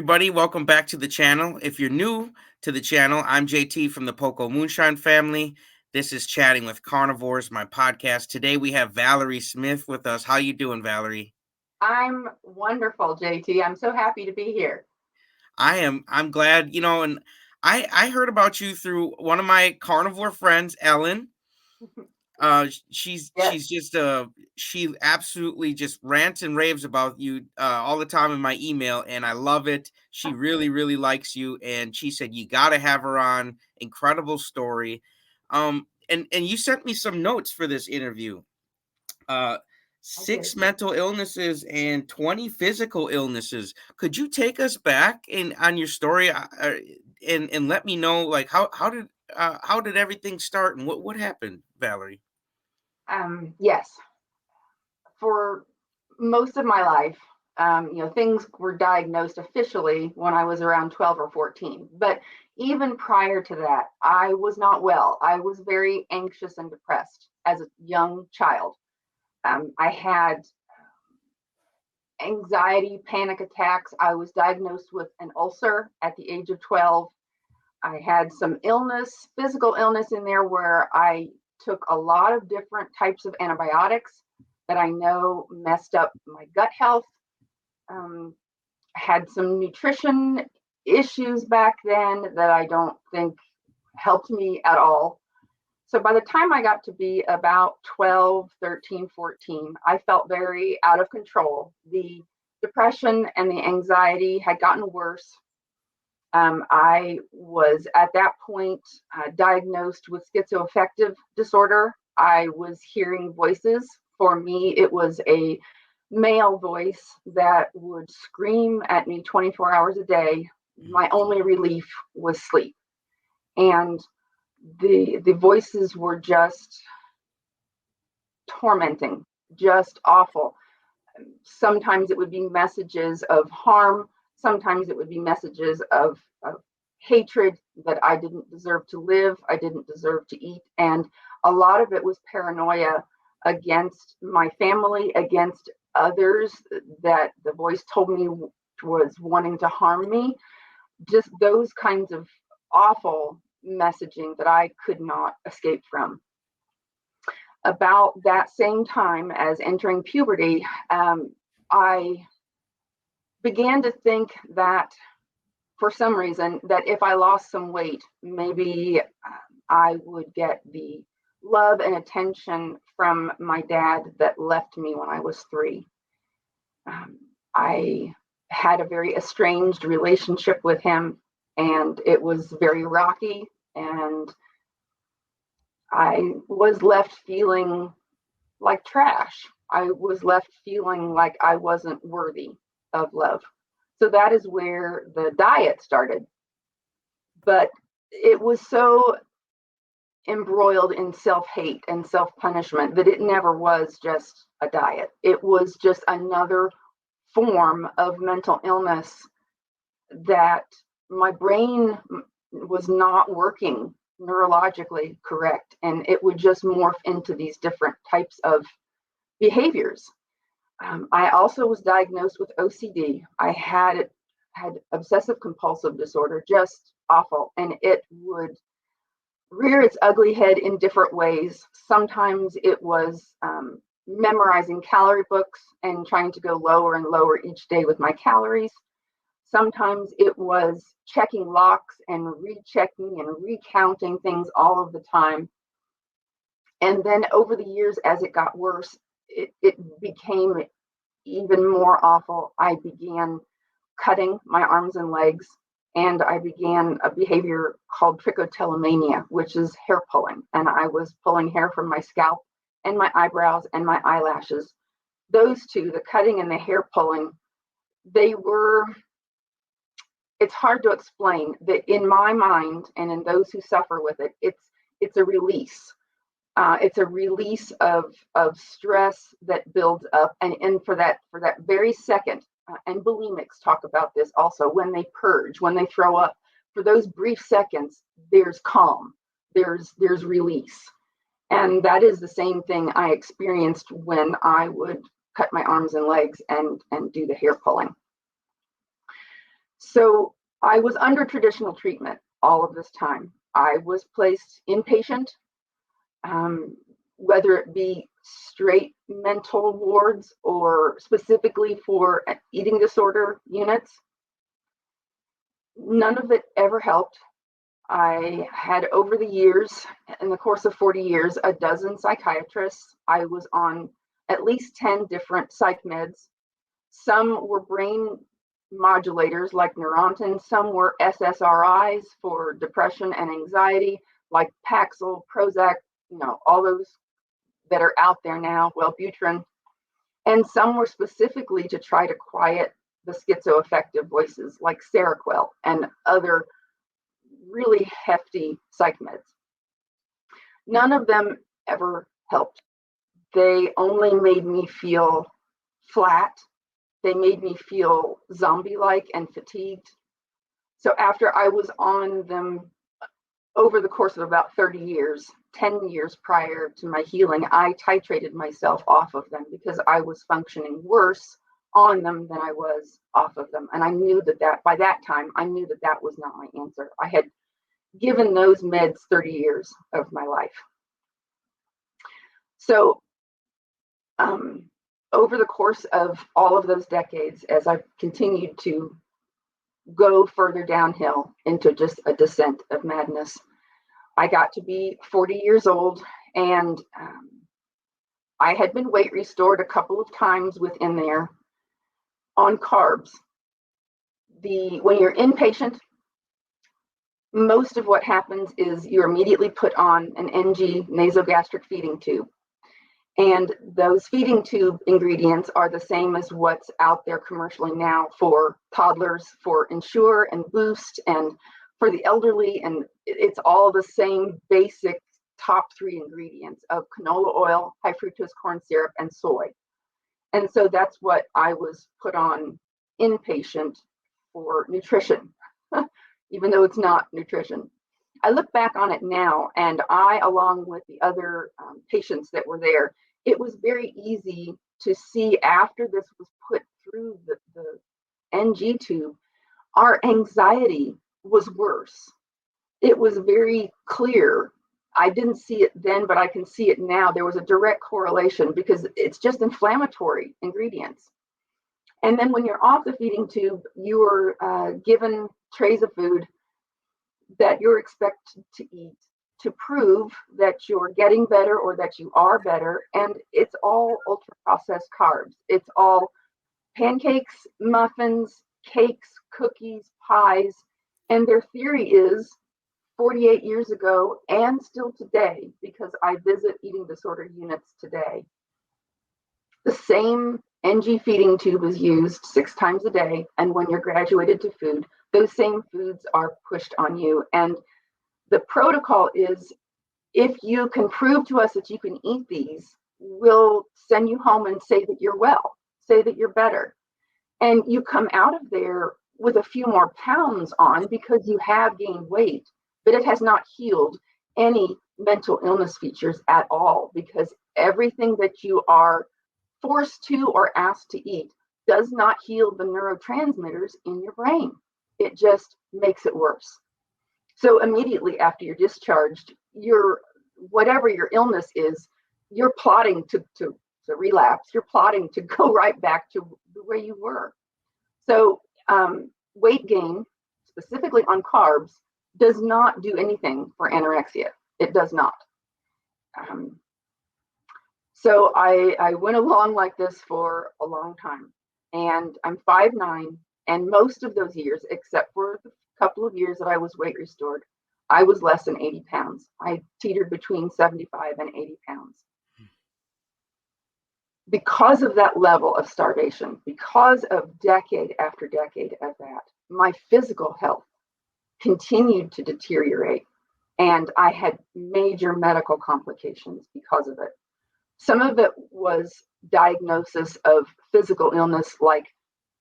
everybody. Welcome back to the channel. If you're new to the channel, I'm JT from the Poco Moonshine family. This is Chatting with Carnivores, my podcast. Today we have Valerie Smith with us. How you doing, Valerie? I'm wonderful, JT. I'm so happy to be here. I'm glad, and I heard about you through one of my carnivore friends, Ellen. She's Yes. she's just she absolutely just rants and raves about you all the time in my email, and I love it. She really likes you, and she said you got to have her on. Incredible story. And you sent me some notes for this interview. uh I Six did. mental illnesses and 20 physical illnesses. Could you take us back in on your story, and let me know, like, how did everything start and what happened, Valerie? Yes. For most of my life, things were diagnosed officially when I was around 12 or 14. But even prior to that, I was not well. I was very anxious and depressed as a young child. I had anxiety, panic attacks. I was diagnosed with an ulcer at the age of 12. I had some illness, physical illness in there where I took a lot of different types of antibiotics that I know messed up my gut health. Um, had some nutrition issues back then that I don't think helped me at all. So by the time I got to be about 12, 13, 14, I felt very out of control. The depression and the anxiety had gotten worse. I was at that point diagnosed with schizoaffective disorder. I was hearing voices. For me, it was a male voice that would scream at me 24 hours a day. My only relief was sleep. And the voices were just tormenting, just awful. Sometimes it would be messages of harm. Sometimes it would be messages of hatred, that I didn't deserve to live, I didn't deserve to eat. And a lot of it was paranoia against my family, against others that the voice told me was wanting to harm me. Just those kinds of awful messaging that I could not escape from. About that same time as entering puberty, I began to think that for some reason that if I lost some weight, maybe I would get the love and attention from my dad that left me when I was 3. I had a very estranged relationship with him, and it was very rocky, and I was left feeling like trash. I was left feeling like I wasn't worthy of love. So that is where the diet started. But it was so embroiled in self hate and self punishment that it never was just a diet. It was just another form of mental illness that my brain was not working neurologically correct. And it would just morph into these different types of behaviors. I also was diagnosed with OCD. I had obsessive compulsive disorder, just awful, and it would rear its ugly head in different ways. Sometimes it was memorizing calorie books and trying to go lower and lower each day with my calories. Sometimes it was checking locks and rechecking and recounting things all of the time. And then over the years, as it got worse, it became even more awful. I began cutting my arms and legs, and I began a behavior called trichotillomania, which is hair pulling. And I was pulling hair from my scalp and my eyebrows and my eyelashes. Those two, the cutting and the hair pulling, they were, it's hard to explain that in my mind and in those who suffer with it, it's a release. It's a release of stress that builds up, and for that very second, and bulimics talk about this also. When they purge, when they throw up, for those brief seconds, there's calm, there's release, and that is the same thing I experienced when I would cut my arms and legs and do the hair pulling. So I was under traditional treatment all of this time. I was placed inpatient, um, whether it be straight mental wards or specifically for eating disorder units. None of it ever helped. I had, over the years, in the course of 40 years, a dozen psychiatrists. I was on at least 10 different psych meds. Some were brain modulators like Neurontin, some were SSRIs for depression and anxiety, like Paxil, Prozac, all those that are out there now, Wellbutrin. And some were specifically to try to quiet the schizoaffective voices, like Seroquel and other really hefty psych meds. None of them ever helped. They only made me feel flat. They made me feel zombie-like and fatigued. So after I was on them over the course of about 30 years, 10 years prior to my healing, I titrated myself off of them because I was functioning worse on them than I was off of them. And I knew that by that time, I knew that was not my answer. I had given those meds 30 years of my life. So over the course of all of those decades, as I've continued to go further downhill into just a descent of madness, I got to be 40 years old, and I had been weight restored a couple of times within there on carbs. When you're inpatient, most of what happens is you're immediately put on an NG, nasogastric feeding tube. And those feeding tube ingredients are the same as what's out there commercially now for toddlers, for Ensure and Boost, and for the elderly. And it's all the same basic top 3 ingredients of canola oil, high fructose corn syrup, and soy. And so that's what I was put on inpatient for nutrition, even though it's not nutrition. I look back on it now, and I, along with the other patients that were there, it was very easy to see after this was put through the NG tube, our anxiety was worse. It was very clear. I didn't see it then, but I can see it now. There was a direct correlation because it's just inflammatory ingredients. And then when you're off the feeding tube, you were given trays of food that you're expected to eat to prove that you're getting better or that you are better. And it's all ultra processed carbs. It's all pancakes, muffins, cakes, cookies, pies. And their theory is 48 years ago and still today, because I visit eating disorder units today, the same NG feeding tube is used 6 times a day. And when you're graduated to food, those same foods are pushed on you. And the protocol is, if you can prove to us that you can eat these, we'll send you home and say that you're well, say that you're better. And you come out of there with a few more pounds on because you have gained weight, but it has not healed any mental illness features at all, because everything that you are forced to or asked to eat does not heal the neurotransmitters in your brain. It just makes it worse. So immediately after you're discharged, whatever your illness is, you're plotting to relapse. You're plotting to go right back to the way you were. So weight gain, specifically on carbs, does not do anything for anorexia. It does not. So I went along like this for a long time, and I'm 5'9", and most of those years, except for the couple of years that I was weight restored, I was less than 80 pounds. I teetered between 75 and 80 pounds. Because of that level of starvation, because of decade after decade of that, my physical health continued to deteriorate, and I had major medical complications because of it. Some of it was diagnosis of physical illness like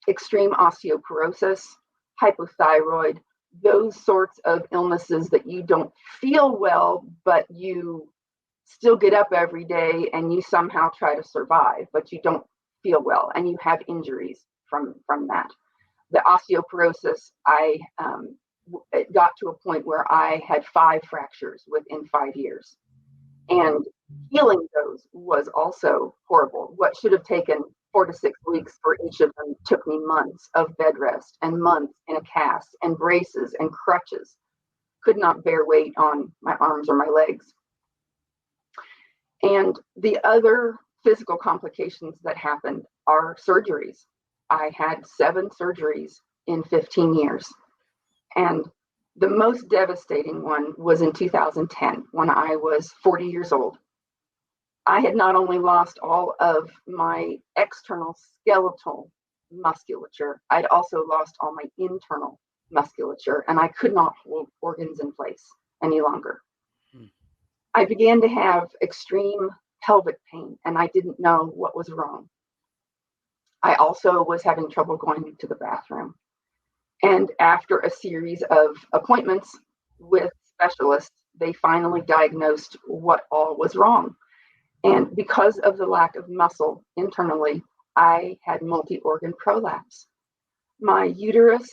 extreme osteoporosis, hypothyroid, those sorts of illnesses that you don't feel well, but you still get up every day and you somehow try to survive, but you don't feel well and you have injuries from that. the osteoporosis, it got to a point where I had 5 fractures within 5 years. And healing those was also horrible. What should have taken 4 to 6 weeks for each of them took me months of bed rest and months in a cast and braces and crutches. Could not bear weight on my arms or my legs. And the other physical complications that happened are surgeries. I had 7 surgeries in 15 years. And the most devastating one was in 2010 when I was 40 years old. I had not only lost all of my external skeletal musculature, I'd also lost all my internal musculature, and I could not hold organs in place any longer. I began to have extreme pelvic pain, and I didn't know what was wrong. I also was having trouble going to the bathroom. And after a series of appointments with specialists, they finally diagnosed what all was wrong. And because of the lack of muscle internally, I had multi-organ prolapse. My uterus,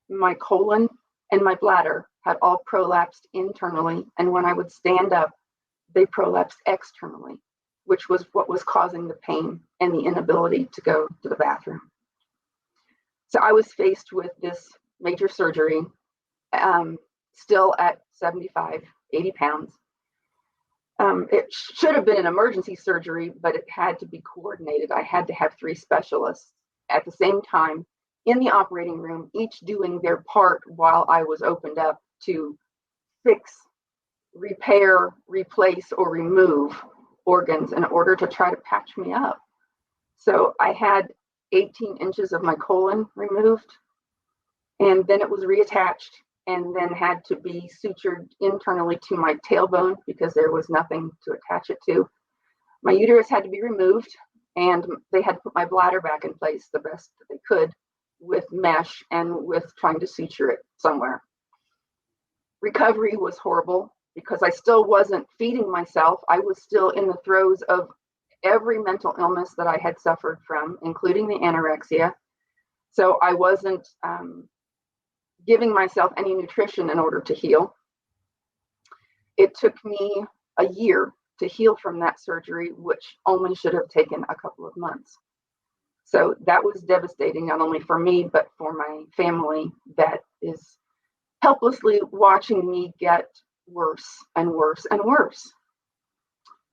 my colon, and my bladder had all prolapsed internally. And when I would stand up, they prolapsed externally, which was what was causing the pain and the inability to go to the bathroom. So I was faced with this major surgery, still at 75, 80 pounds. It should have been an emergency surgery, but it had to be coordinated. I had to have 3 specialists at the same time in the operating room, each doing their part while I was opened up to fix, repair, replace, or remove organs in order to try to patch me up. So I had 18 inches of my colon removed, and then it was reattached and then had to be sutured internally to my tailbone because there was nothing to attach it to. My uterus had to be removed, and they had to put my bladder back in place the best that they could with mesh and with trying to suture it somewhere. Recovery was horrible because I still wasn't feeding myself. I was still in the throes of every mental illness that I had suffered from, including the anorexia. So I wasn't giving myself any nutrition in order to heal. It took me a year to heal from that surgery, which only should have taken a couple of months. So that was devastating, not only for me, but for my family that is helplessly watching me get worse and worse and worse.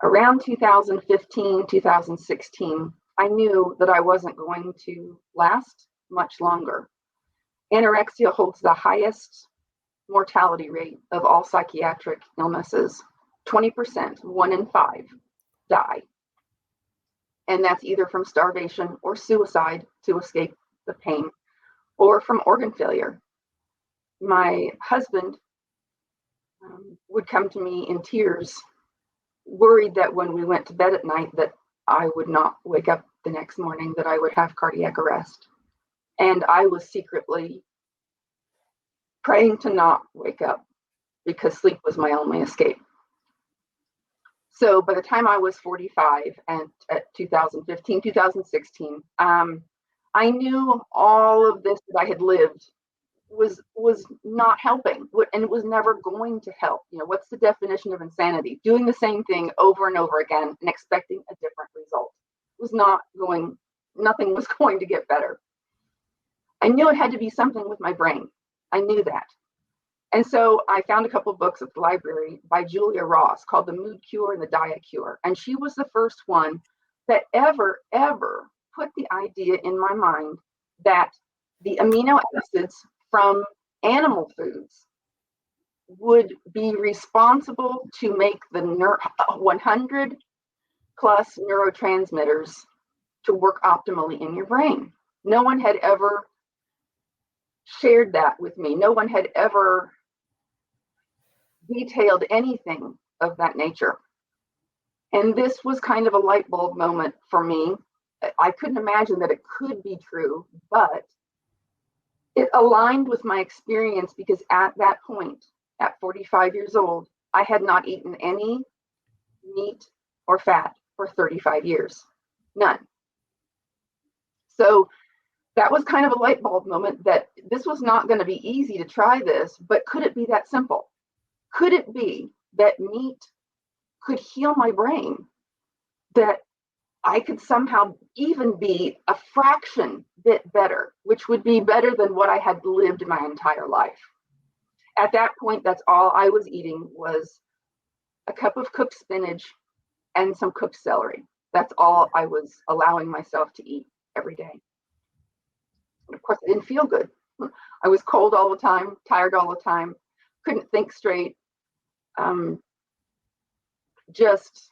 Around 2015, 2016, I knew that I wasn't going to last much longer. Anorexia holds the highest mortality rate of all psychiatric illnesses. 20%, 1 in 5, die. And that's either from starvation or suicide to escape the pain, or from organ failure. My husband would come to me in tears, worried that when we went to bed at night that I would not wake up the next morning, that I would have cardiac arrest. And I was secretly praying to not wake up because sleep was my only escape. So by the time I was 45 and at 2015, 2016, I knew all of this that I had lived was not helping, and it was never going to help. You know, what's the definition of insanity? Doing the same thing over and over again and expecting a different result. It was not going, nothing was going to get better. I knew it had to be something with my brain. I knew that. And so I found a couple of books at the library by Julia Ross called The Mood Cure and the Diet Cure. And she was the first one that ever put the idea in my mind that the amino acids from animal foods would be responsible to make the 100 plus neurotransmitters to work optimally in your brain. No one had ever shared that with me. No one had ever detailed anything of that nature. And this was kind of a light bulb moment for me. I couldn't imagine that it could be true, but it aligned with my experience because at that point, at 45 years old, I had not eaten any meat or fat for 35 years. None. So that was kind of a light bulb moment that this was not going to be easy to try this, but could it be that simple? Could it be that meat could heal my brain? That I could somehow even be a fraction bit better, which would be better than what I had lived my entire life. At that point, that's all I was eating was a cup of cooked spinach and some cooked celery. That's all I was allowing myself to eat every day. And of course, I didn't feel good. I was cold all the time, tired all the time, couldn't think straight, just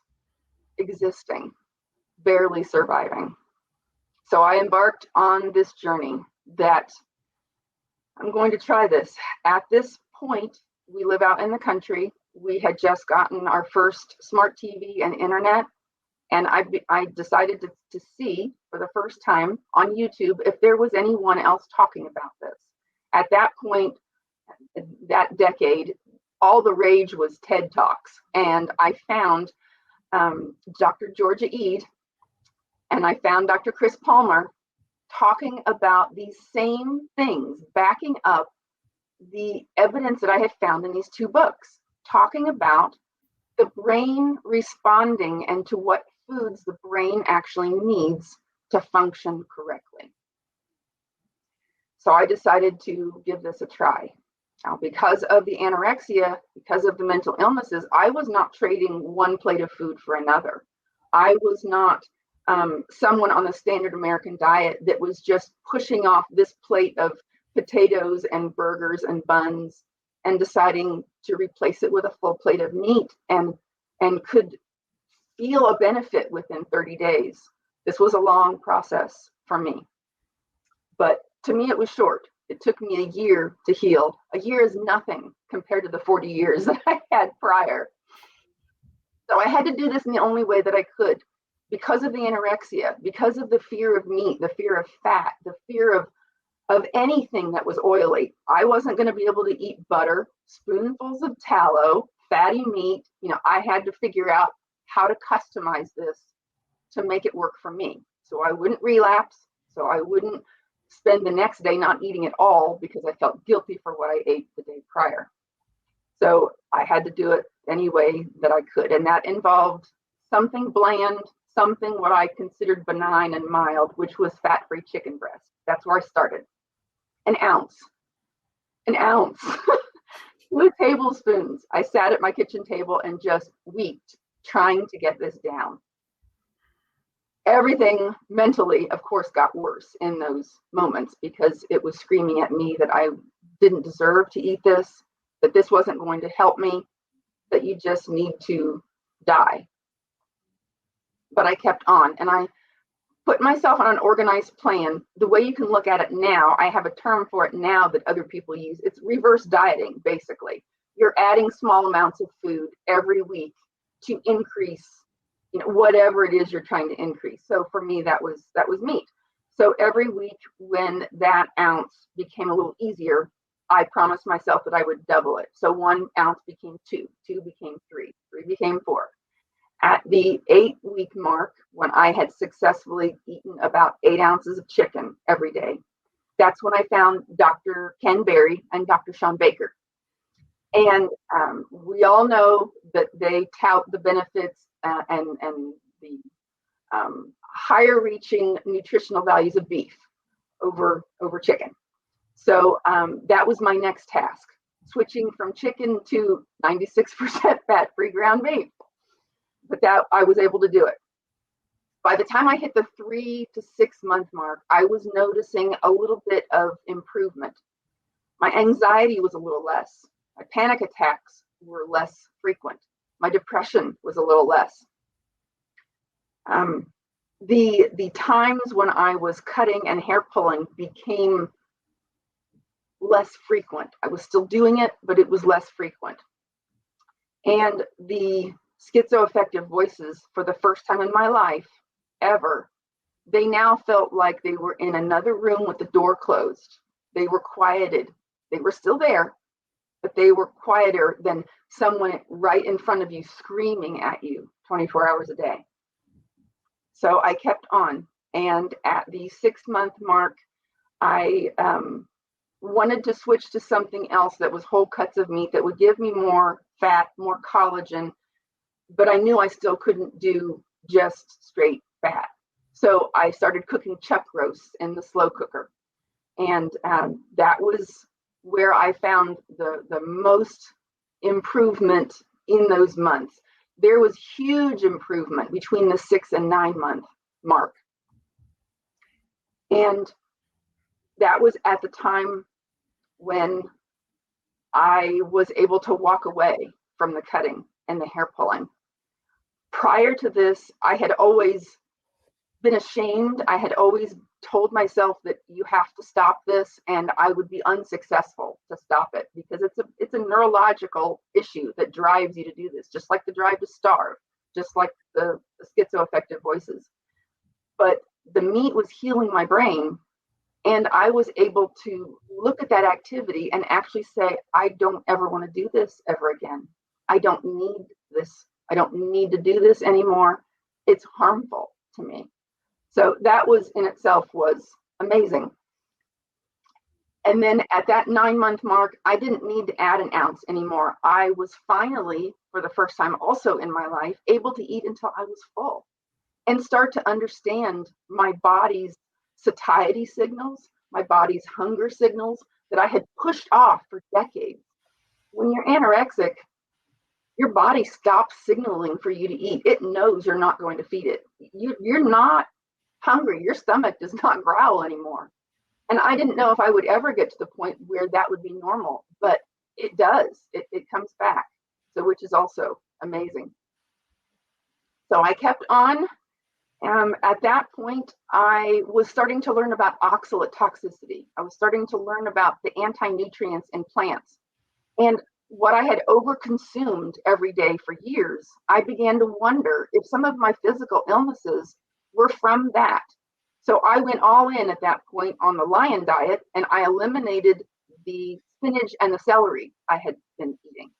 existing, barely surviving. So I embarked on this journey that I'm going to try this. At this point, we live out in the country. We had just gotten our first smart TV and internet. And I decided to see for the first time on YouTube if there was anyone else talking about this. At that point, that decade, all the rage was TED Talks. And I found Dr. Georgia Ede and I found Dr. Chris Palmer talking about these same things, backing up the evidence that I had found in these two books, talking about the brain responding and to what foods the brain actually needs to function correctly. So I decided to give this a try. Now, because of the anorexia, because of the mental illnesses, I was not trading one plate of food for another. I was not someone on the standard American diet that was just pushing off this plate of potatoes and burgers and buns and deciding to replace it with a full plate of meat and could feel a benefit within 30 days. This was a long process for me. But to me, it was short. It took me a year to heal. A year is nothing compared to the 40 years that I had prior. So I had to do this in the only way that I could because of the anorexia, because of the fear of meat, the fear of fat, the fear of anything that was oily. I wasn't going to be able to eat butter, spoonfuls of tallow, fatty meat. I had to figure out how to customize this to make it work for me. So I wouldn't relapse. So I wouldn't spend the next day not eating at all because I felt guilty for what I ate the day prior. So I had to do it any way that I could. And that involved something bland, something what I considered benign and mild, which was fat-free chicken breast. That's where I started. An ounce, 2 tablespoons. I sat at my kitchen table and just weeped, trying to get this down. Everything mentally, of course, got worse in those moments because it was screaming at me that I didn't deserve to eat this, that this wasn't going to help me, that you just need to die. But I kept on and I put myself on an organized plan. The way you can look at it now, I have a term for it now that other people use. It's reverse dieting, basically. You're adding small amounts of food every week to increase, whatever it is you're trying to increase. So for me, that was meat. So every week when that ounce became a little easier, I promised myself that I would double it. So 1 ounce became 2, 2 became 3, 3 became 4. At the 8-week mark, when I had successfully eaten about 8 ounces of chicken every day, that's when I found Dr. Ken Berry and Dr. Sean Baker. And we all know that they tout the benefits and the higher reaching nutritional values of beef over chicken. So that was my next task, switching from chicken to 96% fat-free ground beef. But that I was able to do it. By the time I hit the 3 to 6 month mark, I was noticing a little bit of improvement. My anxiety was a little less. My panic attacks were less frequent. My depression was a little less. The times when I was cutting and hair pulling became less frequent. I was still doing it, but it was less frequent. And the schizoaffective voices, for the first time in my life ever, they now felt like they were in another room with the door closed. They were quieted. They were still there, but they were quieter than someone right in front of you screaming at you 24 hours a day. So I kept on. And at the 6 month mark, I wanted to switch to something else that was whole cuts of meat that would give me more fat, more collagen, but I knew I still couldn't do just straight fat. So I started cooking chuck roasts in the slow cooker. And that was where I found the most improvement in those months. There was huge improvement between the 6 and 9 month mark. And that was at the time when I was able to walk away from the cutting and the hair pulling. Prior to this, I had always been ashamed. I had always told myself that you have to stop this, and I would be unsuccessful to stop it because it's a neurological issue that drives you to do this, just like the drive to starve, just like the schizoaffective voices. But the meat was healing my brain, and I was able to look at that activity and actually say, I don't ever want to do this ever again. I don't need this. I don't need to do this anymore. It's harmful to me. So that was in itself was amazing. And then at that 9 month mark, I didn't need to add an ounce anymore. I was finally, for the first time also in my life, able to eat until I was full and start to understand my body's satiety signals, my body's hunger signals that I had pushed off for decades. When you're anorexic, your body stops signaling for you to eat. It knows you're not going to feed it. You're not hungry. Your stomach does not growl anymore. And I didn't know if I would ever get to the point where that would be normal, but it does. It comes back. So, which is also amazing. So I kept on. At that point, I was starting to learn about oxalate toxicity. I was starting to learn about the anti-nutrients in plants. And what I had overconsumed every day for years, I began to wonder if some of my physical illnesses were from that. So I went all in at that point on the lion diet, and I eliminated the spinach and the celery I had been eating.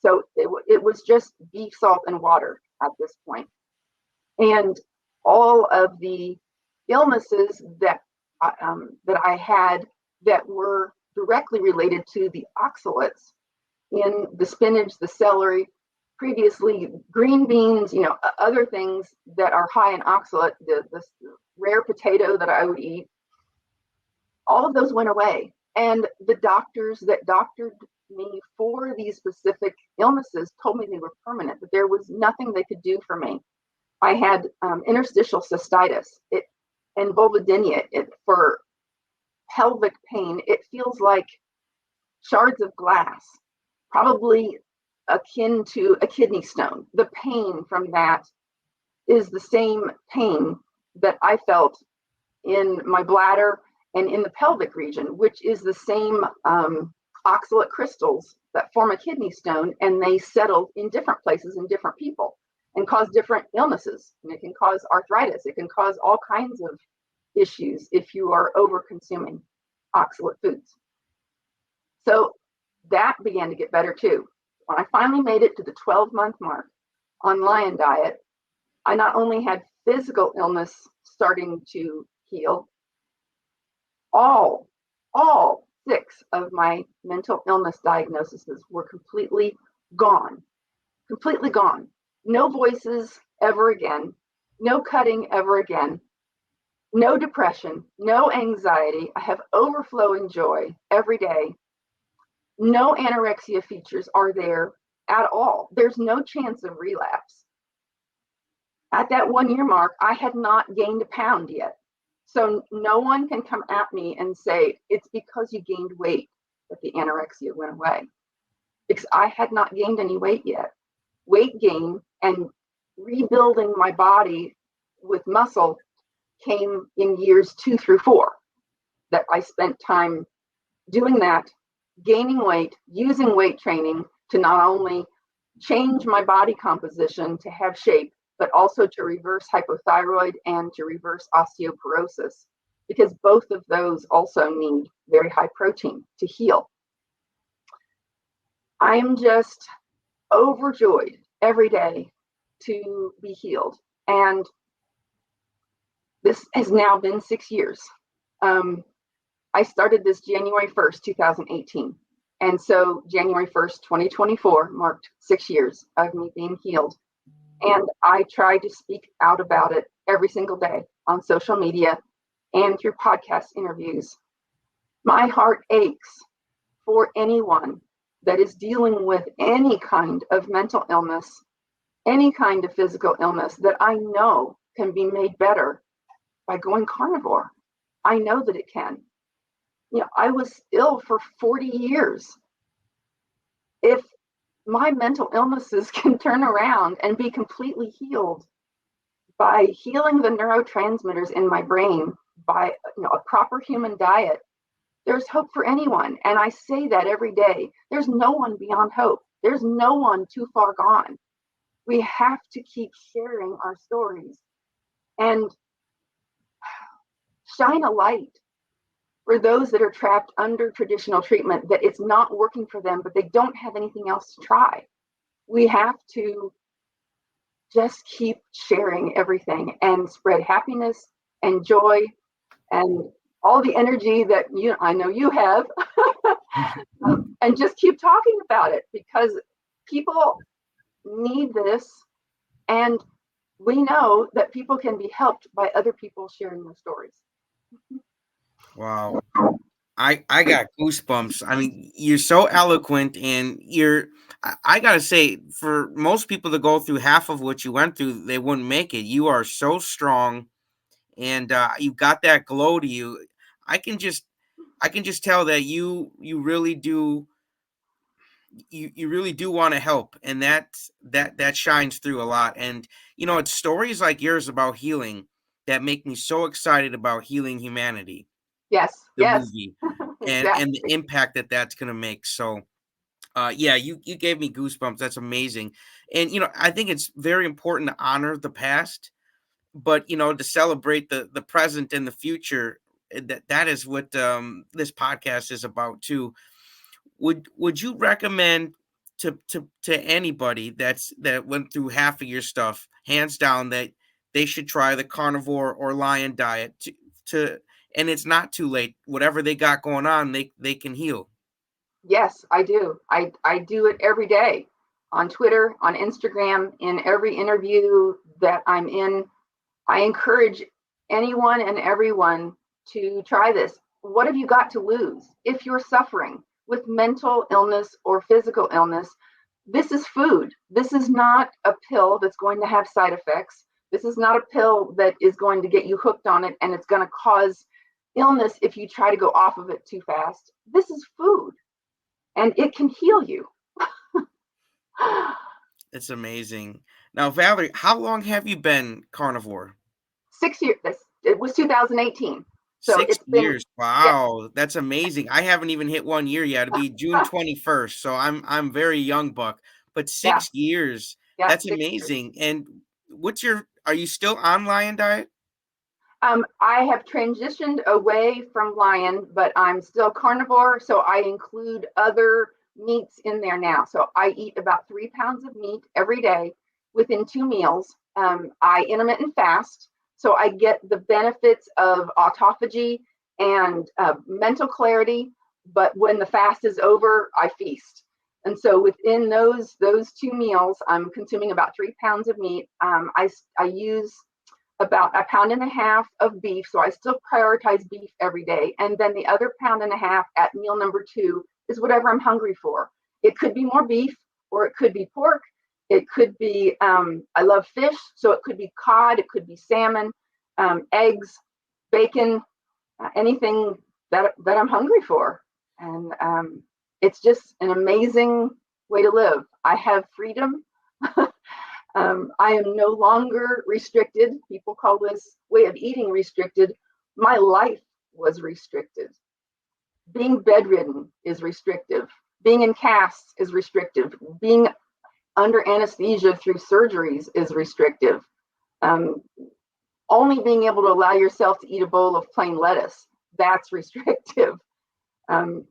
So it was just beef, salt, and water at this point. And all of the illnesses that I had that were directly related to the oxalates in the spinach, the celery, previously green beans, other things that are high in oxalate, the rare potato that I would eat, all of those went away. And the doctors that doctored me for these specific illnesses told me they were permanent, but there was nothing they could do for me. I had interstitial cystitis and vulvodynia. For pelvic pain, it feels like shards of glass, probably akin to a kidney stone. The pain from that is the same pain that I felt in my bladder and in the pelvic region, which is the same oxalate crystals that form a kidney stone, and they settle in different places in different people and cause different illnesses. And it can cause arthritis. It can cause all kinds of issues if you are over consuming oxalate foods. So that began to get better too. When I finally made it to the 12-month mark on lion diet, I not only had physical illness starting to heal, all 6 of my mental illness diagnoses were completely gone. No voices ever again, no cutting ever again, no depression, no anxiety. I have overflowing joy every day. No anorexia features are there at all. There's no chance of relapse. At that 1 year mark, I had not gained a pound yet. So no one can come at me and say, it's because you gained weight that the anorexia went away. Because I had not gained any weight yet. Weight gain and rebuilding my body with muscle came in years 2 through 4, that I spent time doing that, gaining weight, using weight training to not only change my body composition to have shape, but also to reverse hypothyroid and to reverse osteoporosis, because both of those also need very high protein to heal. I'm just overjoyed every day to be healed. And this has now been 6 years. I started this January 1st, 2018. And so January 1st, 2024 marked 6 years of me being healed. And I try to speak out about it every single day on social media and through podcast interviews. My heart aches for anyone that is dealing with any kind of mental illness, any kind of physical illness that I know can be made better by going carnivore. I know that it can. I was ill for 40 years. If my mental illnesses can turn around and be completely healed by healing the neurotransmitters in my brain, by a proper human diet, there's hope for anyone. And I say that every day. There's no one beyond hope. There's no one too far gone. We have to keep sharing our stories and shine a light for those that are trapped under traditional treatment, that it's not working for them, but they don't have anything else to try. We have to just keep sharing everything and spread happiness and joy and all the energy that I know you have, and just keep talking about it, because people need this, and we know that people can be helped by other people sharing their stories. Wow. I got goosebumps. I mean, you're so eloquent, and I gotta say, for most people to go through half of what you went through, they wouldn't make it. You are so strong, and you got that glow to you. I can just I can just tell that you really do, you really do want to help, and that shines through a lot. And it's stories like yours about healing that make me so excited about Healing Humanity, Yes, the yes, movie, and the exactly. impact that that's going to make. So yeah, you gave me goosebumps. That's amazing. And I think it's very important to honor the past, but to celebrate the present and the future. That is what this podcast is about too. Would you recommend to anybody that went through half of your stuff, hands down, that they should try the carnivore or lion diet to and it's not too late. Whatever they got going on, they can heal. Yes, I do. I do it every day on Twitter, on Instagram, in every interview that I'm in. I encourage anyone and everyone to try this. What have you got to lose? If you're suffering with mental illness or physical illness, this is food. This is not a pill that's going to have side effects. This is not a pill that is going to get you hooked on it and it's going to cause illness if you try to go off of it too fast. This is food, and it can heal you. It's amazing. Now, Valerie, how long have you been carnivore? 6 years. It was 2018. So 6 it's been, years. yeah, Wow, that's amazing. I haven't even hit 1 year yet. It'll be June 21st, so I'm very young buck, but yeah, 6 years, yeah, that's 6 years. amazing. And are you still on Lion Diet? I have transitioned away from lion, but I'm still carnivore. So I include other meats in there now. So I eat about 3 pounds of meat every day within 2 meals. I intermittent fast. So I get the benefits of autophagy and mental clarity. But when the fast is over, I feast. And so within those 2 meals, I'm consuming about 3 pounds of meat. I use about a pound and a half of beef. So I still prioritize beef every day. And then the other pound and a half at meal number 2 is whatever I'm hungry for. It could be more beef, or it could be pork. It could be, I love fish. So it could be cod, it could be salmon, eggs, bacon, anything that I'm hungry for. And it's just an amazing way to live. I have freedom. I am no longer restricted. People call this way of eating restricted. My life was restricted. Being bedridden is restrictive. Being in casts is restrictive. Being under anesthesia through surgeries is restrictive. Um, Only being able to allow yourself to eat a bowl of plain lettuce, that's restrictive. Um,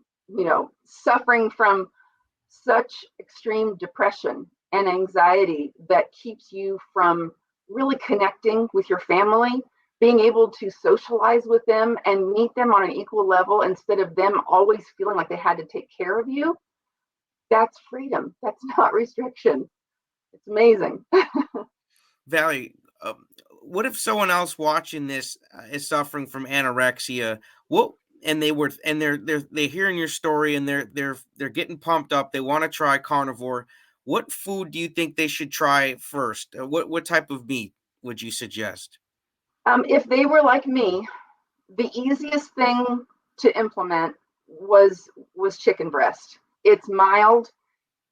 Suffering from such extreme depression and anxiety that keeps you from really connecting with your family, being able to socialize with them and meet them on an equal level instead of them always feeling like they had to take care of you, that's freedom. That's not restriction. It's amazing. Valerie, what if someone else watching this is suffering from anorexia? What and they were and they're hearing your story and they're getting pumped up. They want to try carnivore. What food do you think they should try first? What type of meat would you suggest? If they were like me, the easiest thing to implement was chicken breast. It's mild.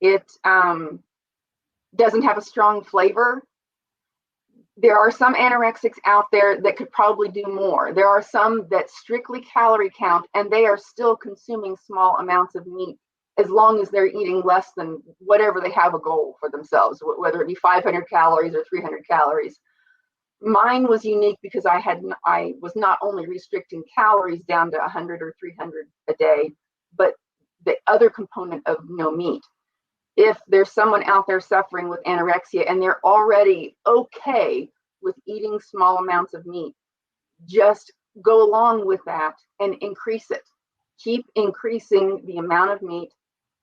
It doesn't have a strong flavor. There are some anorexics out there that could probably do more. There are some that strictly calorie count, and they are still consuming small amounts of meat as long as they're eating less than whatever they have a goal for themselves, whether it be 500 calories or 300 calories. Mine was unique because I was not only restricting calories down to 100 or 300 a day, but the other component of no meat. If there's someone out there suffering with anorexia and they're already okay with eating small amounts of meat, just go along with that and increase it. Keep increasing the amount of meat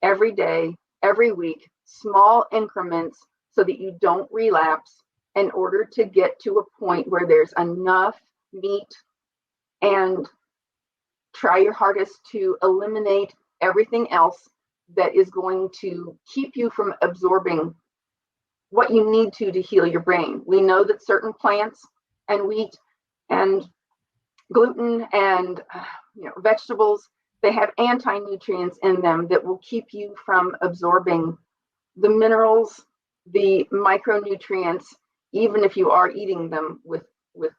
every day, every week, small increments so that you don't relapse in order to get to a point where there's enough meat, and try your hardest to eliminate everything else that is going to keep you from absorbing what you need to heal your brain. We know that certain plants and wheat and gluten and vegetables, they have anti-nutrients in them that will keep you from absorbing the minerals, the micronutrients, even if you are eating them with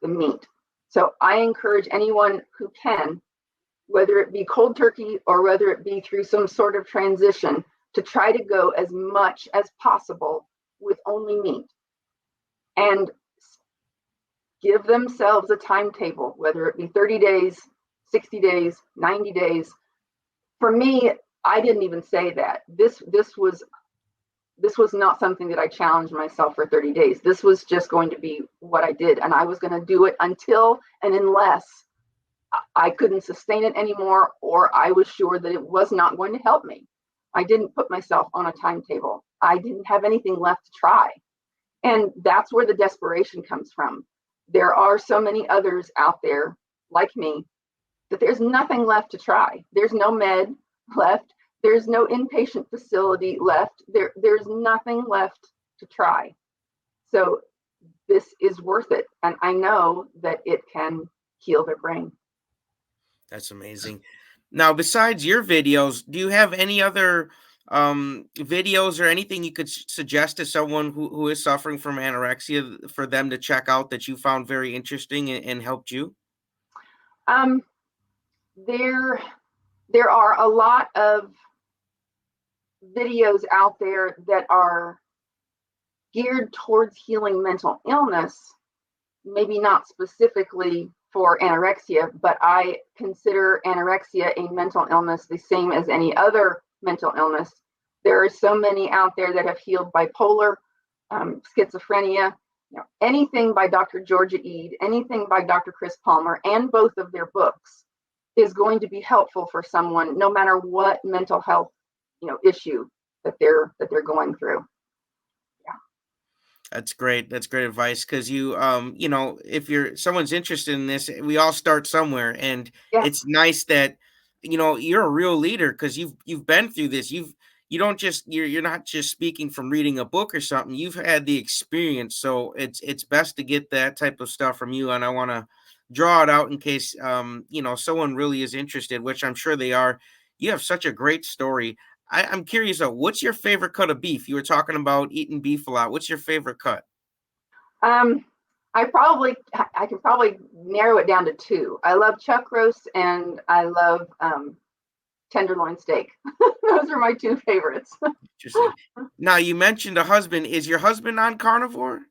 the meat. So I encourage anyone who can, whether it be cold turkey or whether it be through some sort of transition, to try to go as much as possible with only meat and give themselves a timetable, whether it be 30 days, 60 days, 90 days. For me, I didn't even say that. This was not something that I challenged myself for 30 days. This was just going to be what I did, and I was going to do it until and unless I couldn't sustain it anymore, or I was sure that it was not going to help me. I didn't put myself on a timetable. I didn't have anything left to try. And that's where the desperation comes from. There are so many others out there like me that there's nothing left to try. There's no med left. There's no inpatient facility left. There's nothing left to try. So this is worth it. And I know that it can heal their brain. That's amazing. Now, besides your videos, do you have any other videos or anything you could suggest to someone who is suffering from anorexia for them to check out that you found very interesting and helped you? Um, there, there are a lot of videos out there that are geared towards healing mental illness, maybe not specifically for anorexia, but I consider anorexia a mental illness the same as any other mental illness. There are so many out there that have healed bipolar, schizophrenia, anything by Dr. Georgia Ede, anything by Dr. Chris Palmer, and both of their books is going to be helpful for someone, no matter what mental health, issue that they're going through. That's great. That's great advice because if someone's interested in this, we all start somewhere, and Yeah. it's nice that you're a real leader because you've been through this. You're not just speaking from reading a book or something. You've had the experience, so it's best to get that type of stuff from you. And I want to draw it out in case someone really is interested, which I'm sure they are. You have such a great story. I'm curious though, what's your favorite cut of beef? You were talking about eating beef a lot. What's your favorite cut? Um, I can probably narrow it down to two. I love chuck roast and I love tenderloin steak. Those are my two favorites. Interesting. Now you mentioned a husband. Is your husband on carnivore?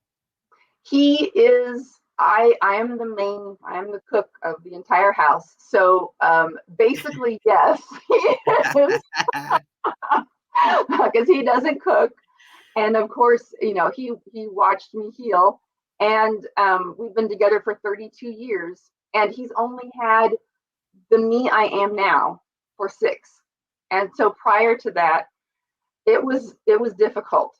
He is. I am I am the cook of the entire house. So basically, yes, he is. Because he doesn't cook. And of course, he watched me heal. And we've been together for 32 years, and he's only had the me I am now for 6. And so prior to that, it was difficult.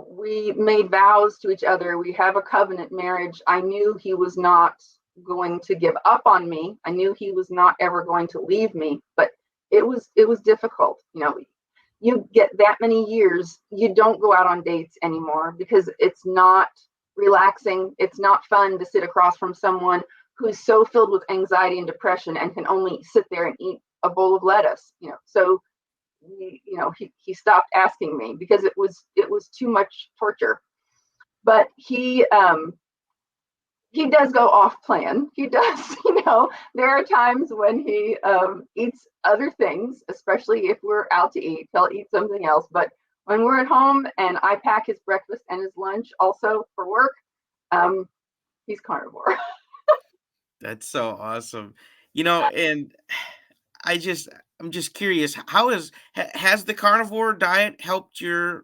We made vows to each other. We have a covenant marriage. I knew he was not going to give up on me. I knew he was not ever going to leave me, but it was difficult. You get that many years, you don't go out on dates anymore because it's not relaxing. It's not fun to sit across from someone who's so filled with anxiety and depression and can only sit there and eat a bowl of lettuce. So he stopped asking me because it was too much torture. But he does go off plan. He does, there are times when he eats other things, especially if we're out to eat, he'll eat something else. But when we're at home and I pack his breakfast and his lunch also for work, he's carnivore. That's so awesome. And I just I'm just curious, has the carnivore diet helped your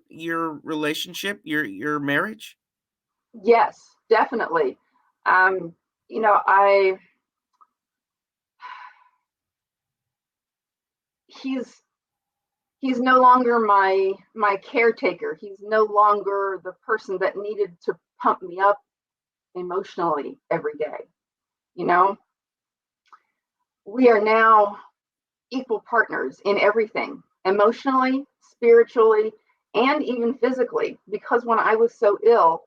relationship, your marriage? Yes, definitely. Um, I he's he's no longer my caretaker. He's no longer the person that needed to pump me up emotionally every day. You know, we are now equal partners in everything, emotionally, spiritually, and even physically. Because when I was so ill,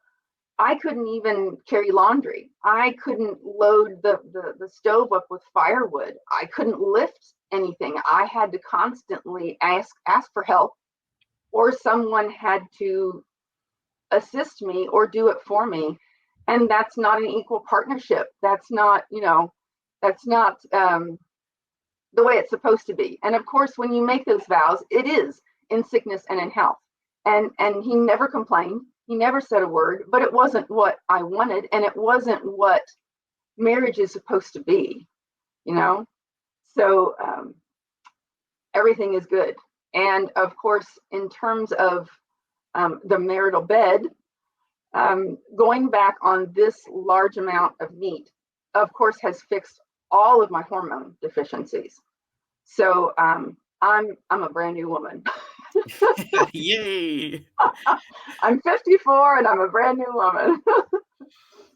I couldn't even carry laundry. I couldn't load the stove up with firewood. I couldn't lift anything. I had to constantly ask for help, or someone had to assist me or do it for me. And that's not an equal partnership. That's not the way it's supposed to be. And of course, when you make those vows, it is in sickness and in health. And he never complained. He never said a word, but it wasn't what I wanted, and it wasn't what marriage is supposed to be, you know? So everything is good. And of course, in terms of the marital bed, going back on this large amount of meat, of course, has fixed all of my hormone deficiencies. So I'm a brand new woman. Yay. I'm 54 and I'm a brand new woman.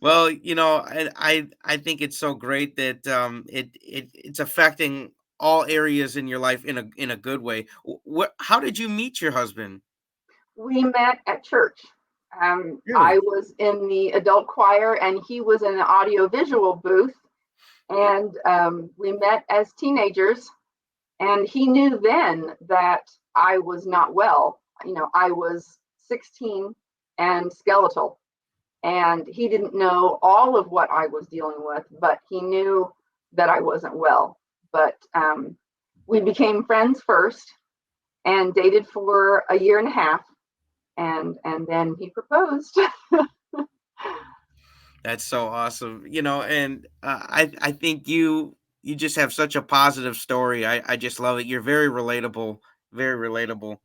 Well, I think it's so great that it's affecting all areas in your life in a good way. How did you meet your husband? We met at church. I Really? was in the adult choir and he was in the audio visual booth. And we met as teenagers. And he knew then that I was not well. I was 16 and skeletal. And he didn't know all of what I was dealing with, but he knew that I wasn't well. But we became friends first and dated for a year and a half. And then he proposed. That's so awesome. And I think you just have such a positive story. I just love it. You're very relatable, very relatable.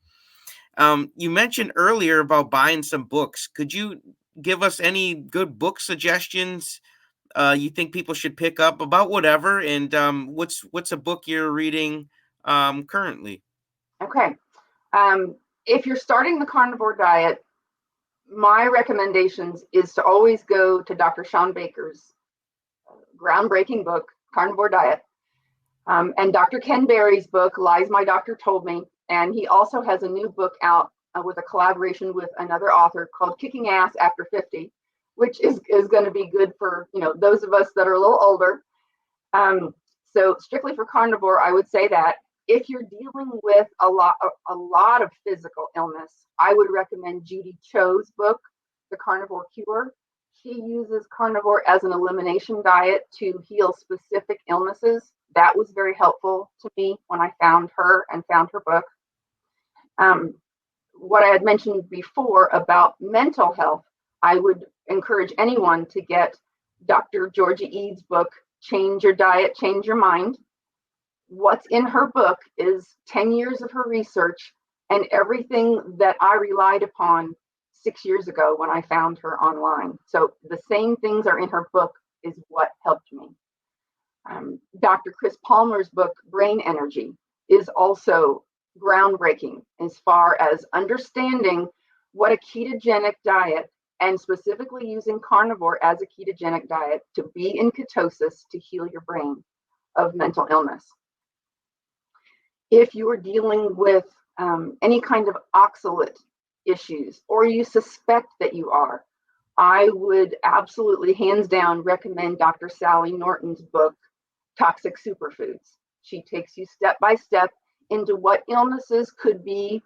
You mentioned earlier about buying some books. Could you give us any good book suggestions you think people should pick up about whatever? And what's a book you're reading currently? Okay. If you're starting the carnivore diet, my recommendations is to always go to Dr. Sean Baker's groundbreaking book, Carnivore Diet, and Dr. Ken Berry's book, Lies My Doctor Told Me. And he also has a new book out with a collaboration with another author called Kicking Ass After 50, which is going to be good for those of us that are a little older. So strictly for carnivore, I would say that if you're dealing with a lot of physical illness, I would recommend Judy Cho's book, The Carnivore Cure. She uses carnivore as an elimination diet to heal specific illnesses. That was very helpful to me when I found her and found her book. What I had mentioned before about mental health, I would encourage anyone to get Dr. Georgia Eads' book, Change Your Diet, Change Your Mind. What's in her book is 10 years of her research, and everything that I relied upon 6 years ago when I found her online. So the same things are in her book is what helped me. Dr. Chris Palmer's book, Brain Energy, is also groundbreaking as far as understanding what a ketogenic diet, and specifically using carnivore as a ketogenic diet, to be in ketosis to heal your brain of mental illness. If you are dealing with any kind of oxalate issues, or you suspect that you are, I would absolutely, hands down, recommend Dr. Sally Norton's book, Toxic Superfoods. She takes you step by step into what illnesses could be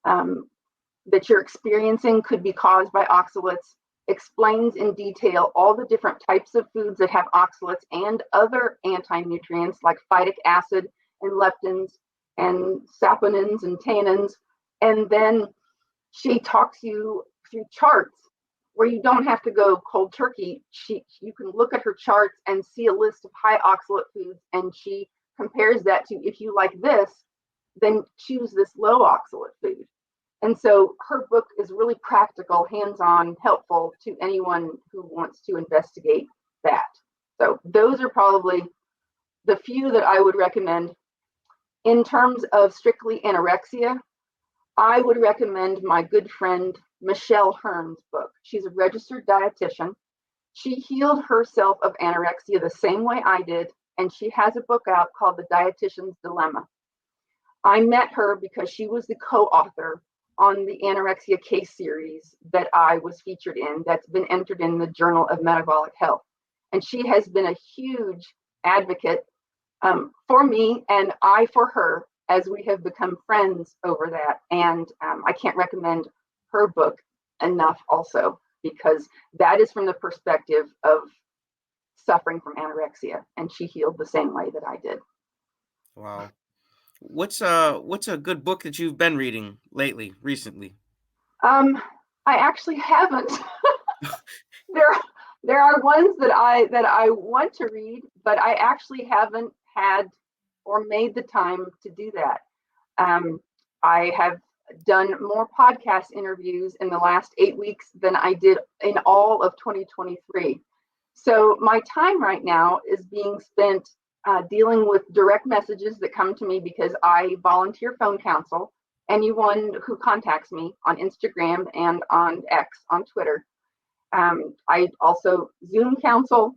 that you're experiencing could be caused by oxalates, explains in detail all the different types of foods that have oxalates and other anti-nutrients like phytic acid and leptins and saponins and tannins. And then she talks you through charts where you don't have to go cold turkey. You can look at her charts and see a list of high oxalate foods, and she compares that to, if you like this, then choose this low oxalate food. And so her book is really practical, hands-on, helpful to anyone who wants to investigate that. So those are probably the few that I would recommend. In terms of strictly anorexia, I would recommend my good friend Michelle Hearn's book. She's a registered dietitian. She healed herself of anorexia the same way I did, and she has a book out called The Dietitian's Dilemma. I met her because she was the co-author on the anorexia case series that I was featured in, that's been entered in the Journal of Metabolic Health. And she has been a huge advocate for me, and I for her, as we have become friends over that. And I can't recommend her book enough also, because that is from the perspective of suffering from anorexia, and she healed the same way that I did. Wow. What's a good book that you've been reading recently? I actually haven't. there are ones that I want to read, but I actually haven't had or made the time to do that. I have done more podcast interviews in the last 8 weeks than I did in all of 2023. So my time right now is being spent dealing with direct messages that come to me because I volunteer phone counsel. Anyone who contacts me on Instagram and on X, on Twitter. I also Zoom counsel,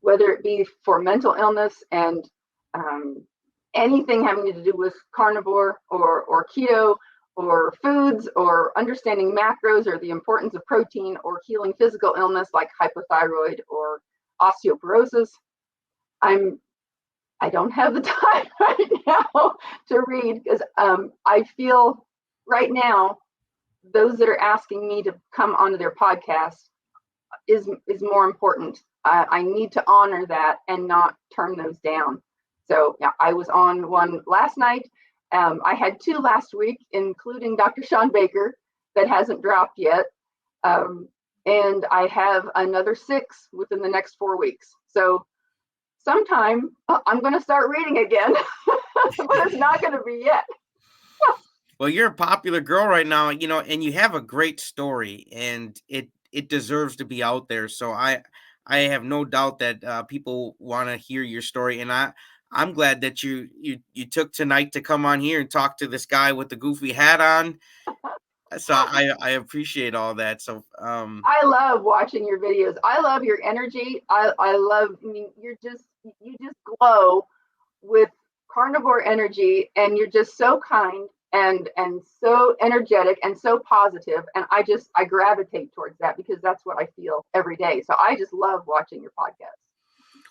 whether it be for mental illness and anything having to do with carnivore or keto or foods or understanding macros or the importance of protein or healing physical illness like hypothyroid or osteoporosis. I don't have the time right now to read because I feel right now those that are asking me to come onto their podcast is more important. I need to honor that and not turn those down. So yeah, I was on one last night. I had 2 last week, including Dr. Sean Baker, that hasn't dropped yet. And I have another 6 within the next 4 weeks. So sometime I'm going to start reading again, but it's not going to be yet. Well, you're a popular girl right now, and you have a great story, and it deserves to be out there. So I have no doubt that people want to hear your story, and I'm glad that you took tonight to come on here and talk to this guy with the goofy hat on. So I appreciate all that. So I love watching your videos. I love your energy. I love. I mean, you just glow with carnivore energy, and you're just so kind and so energetic and so positive, and I gravitate towards that because that's what I feel every day. So I just love watching your podcast.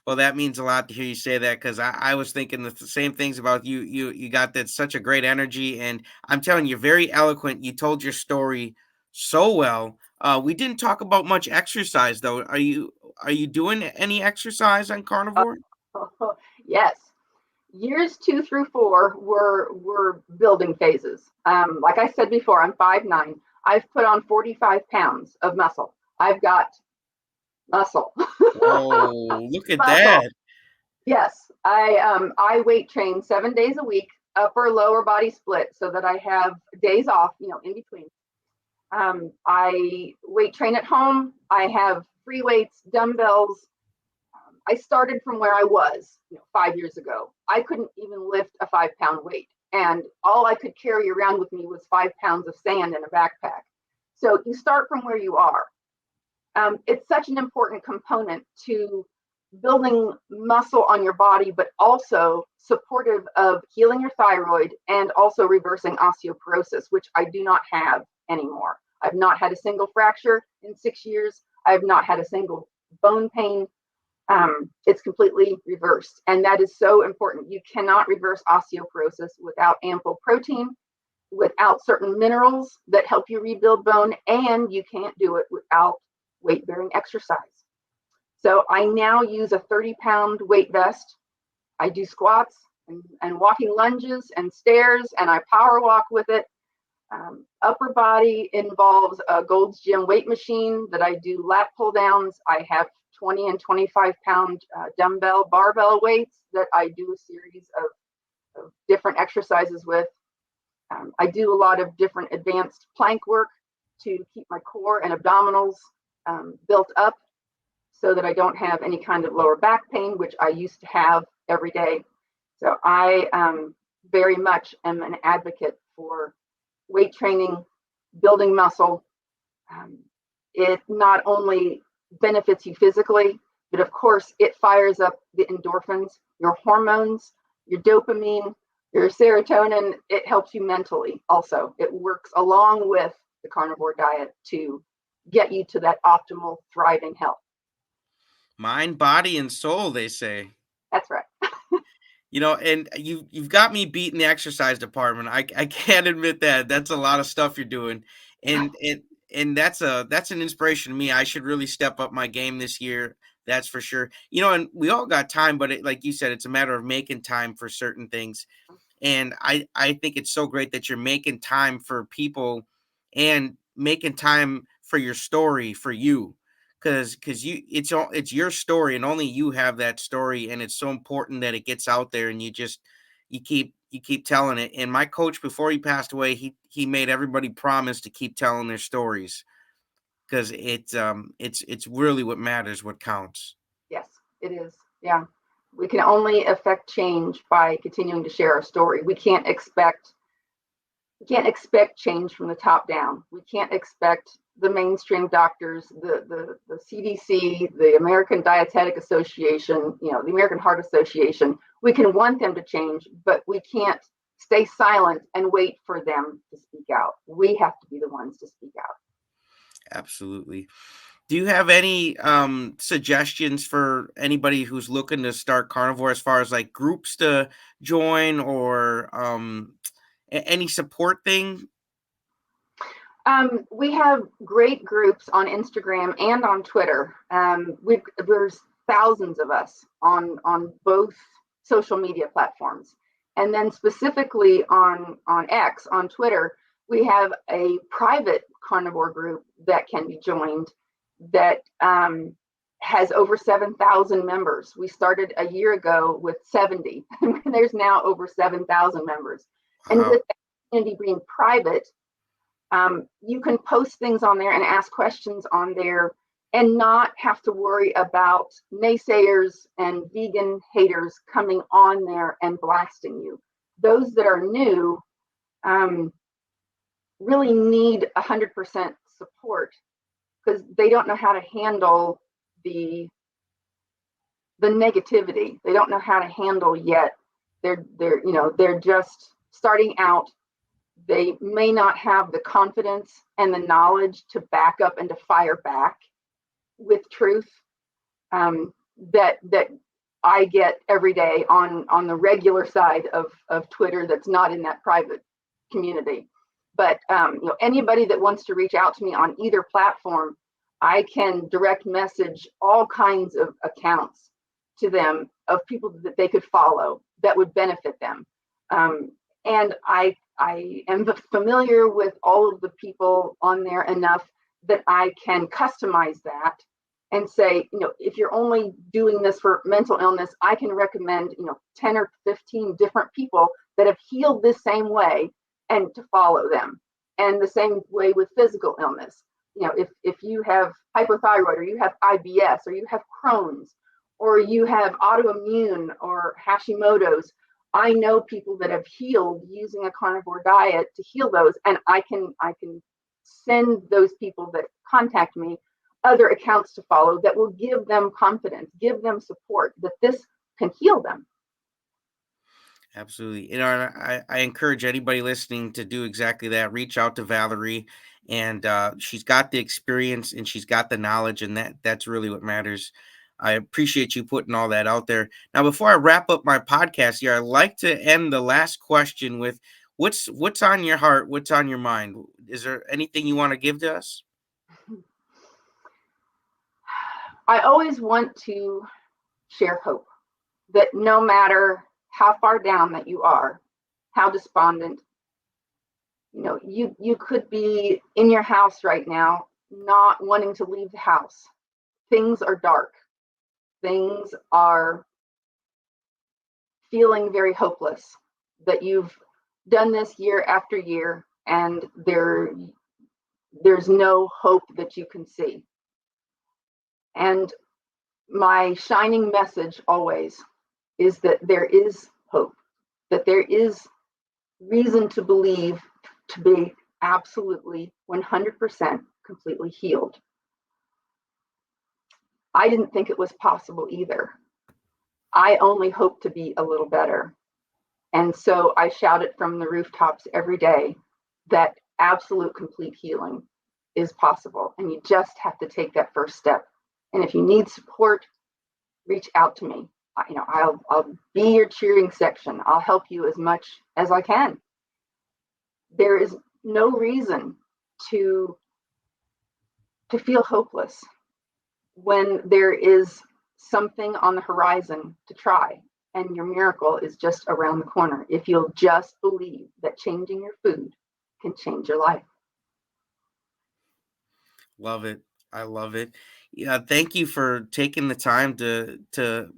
Well, that means a lot to hear you say that, because I was thinking the same things about you. You got that such a great energy, and I'm telling you, very eloquent. You told your story so well. We didn't talk about much exercise though. Are you doing any exercise on carnivore? Yes. Years 2 through 4 were building phases. Like I said before, I'm 5'9". I've put on 45 pounds of muscle. I've got muscle. Oh, look at Muscle. that. Yes, I weight train 7 days a week, upper lower body split, so that I have days off, in between. I weight train at home. I have free weights, dumbbells. I started from where I was, 5 years ago. I couldn't even lift a 5-pound weight. And all I could carry around with me was 5 pounds of sand in a backpack. So you start from where you are. It's such an important component to building muscle on your body, but also supportive of healing your thyroid and also reversing osteoporosis, which I do not have anymore. I've not had a single fracture in 6 years. I have not had a single bone pain. It's completely reversed. And that is so important. You cannot reverse osteoporosis without ample protein, without certain minerals that help you rebuild bone, and you can't do it without weight-bearing exercise. So I now use a 30-pound weight vest. I do squats and walking lunges and stairs, and I power walk with it. Upper body involves a Gold's Gym weight machine that I do lat pull downs. I have 20 and 25-pound dumbbell barbell weights that I do a series of different exercises with. I do a lot of different advanced plank work to keep my core and abdominals built up so that I don't have any kind of lower back pain, which I used to have every day. So I very much am an advocate for weight training, building muscle. It not only benefits you physically, but of course it fires up the endorphins, your hormones, your dopamine, your serotonin. It helps you mentally also. It works along with the carnivore diet to get you to that optimal, thriving health. Mind, body, and soul, they say. That's right. And you've got me beat in the exercise department. I can't admit that. That's a lot of stuff you're doing. And that's an inspiration to me. I should really step up my game this year. That's for sure. And we all got time, but like you said, it's a matter of making time for certain things. And I think it's so great that you're making time for people and making time for your story, for you. Because it's your story and only you have that story, and it's so important that it gets out there, and you keep telling it. And my coach, before he passed away, he made everybody promise to keep telling their stories, because it's really what matters, what counts. Yes, it is. Yeah. We can only affect change by continuing to share our story. We can't expect change from the top down. We can't expect the mainstream doctors, the CDC, the American Dietetic Association, the American Heart Association. We can want them to change, but we can't stay silent and wait for them to speak out. We have to be the ones to speak out. Absolutely. Do you have any suggestions for anybody who's looking to start carnivore, as far as like groups to join, or any support thing? We have great groups on Instagram and on Twitter. There's thousands of us on both social media platforms. And then specifically on X, on Twitter, we have a private carnivore group that can be joined that has over 7,000 members. We started a year ago with 70, and there's now over 7,000 members. And with that community being private, you can post things on there and ask questions on there and not have to worry about naysayers and vegan haters coming on there and blasting you. Those that are new really need 100% support, because they don't know how to handle the negativity. They don't know how to handle yet. They're just starting out. They may not have the confidence and the knowledge to back up and to fire back with truth that I get every day on the regular side of Twitter that's not in that private community. But anybody that wants to reach out to me on either platform, I can direct message all kinds of accounts to them of people that they could follow that would benefit them. And I am familiar with all of the people on there enough that I can customize that and say, if you're only doing this for mental illness, I can recommend, 10 or 15 different people that have healed this same way and to follow them. And the same way with physical illness. If you have hypothyroid, or you have IBS, or you have Crohn's, or you have autoimmune or Hashimoto's, I know people that have healed using a carnivore diet to heal those, and I can send those people that contact me other accounts to follow that will give them confidence, give them support that this can heal them. Absolutely. And I encourage anybody listening to do exactly that. Reach out to Valerie, and she's got the experience and she's got the knowledge, and that's really what matters. I appreciate you putting all that out there. Now, before I wrap up my podcast here, I like to end the last question with what's on your heart, what's on your mind. Is there anything you want to give to us? I always want to share hope, that no matter how far down that you are, how despondent, you could be in your house right now, not wanting to leave the house. Things are dark. Things are feeling very hopeless, that you've done this year after year and there's no hope that you can see. And my shining message always is that there is hope, that there is reason to believe, to be absolutely 100% completely healed. I didn't think it was possible either. I only hope to be a little better. And so I shout it from the rooftops every day that absolute complete healing is possible. And you just have to take that first step. And if you need support, reach out to me. I'll be your cheering section. I'll help you as much as I can. There is no reason to feel hopeless when there is something on the horizon to try, and your miracle is just around the corner. If you'll just believe that changing your food can change your life. Love it. I love it. Yeah, thank you for taking the time to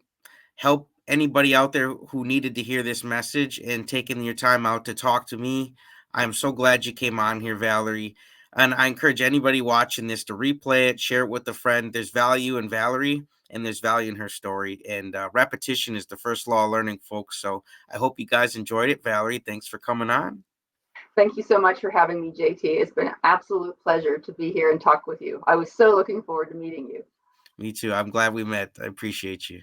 help anybody out there who needed to hear this message and taking your time out to talk to me. I'm so glad you came on here, Valerie. And I encourage anybody watching this to replay it, share it with a friend. There's value in Valerie and there's value in her story. And repetition is the first law of learning, folks. So I hope you guys enjoyed it. Valerie, thanks for coming on. Thank you so much for having me, JT. It's been an absolute pleasure to be here and talk with you. I was so looking forward to meeting you. Me too. I'm glad we met. I appreciate you.